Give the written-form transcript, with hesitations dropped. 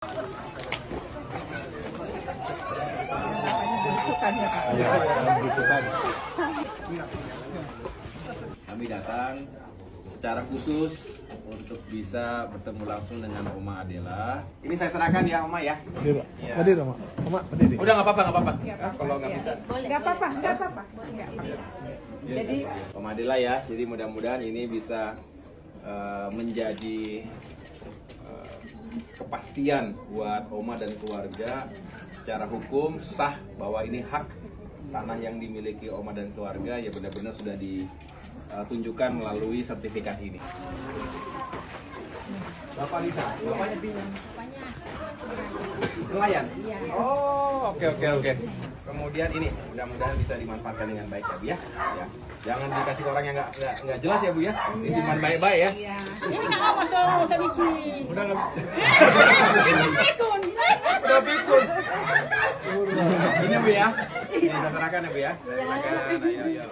Kami datang secara khusus untuk bisa bertemu langsung dengan Oma Adela. Ini saya serahkan ya Oma ya. Hadir, Pak. Hadir, Oma. Oma, hadir. Udah nggak apa-apa, nggak apa-apa. Kalau nggak bisa. Nggak apa-apa. Jadi Oma Adela ya. Jadi mudah-mudahan ini bisa menjadi kepastian buat Oma dan keluarga secara hukum sah bahwa ini hak tanah yang dimiliki Oma dan keluarga ya benar-benar sudah ditunjukkan melalui sertifikat ini. Bapak Lisa, bapaknya pinjam. Nelayan? Iya. Oh, oke. Kemudian ini mudah-mudahan bisa dimanfaatkan dengan baik ya Bu ya. Ya. Jangan dikasih ke orang yang nggak jelas ya Bu ya. Disimpan baik-baik ya. iya. Ini nggak apa usah bikin. Udah nggak? Pikun. Udah pikun. Ini Bu ya. Ini saya serahkan ya Bu ya. Saya serahkan. Ayo.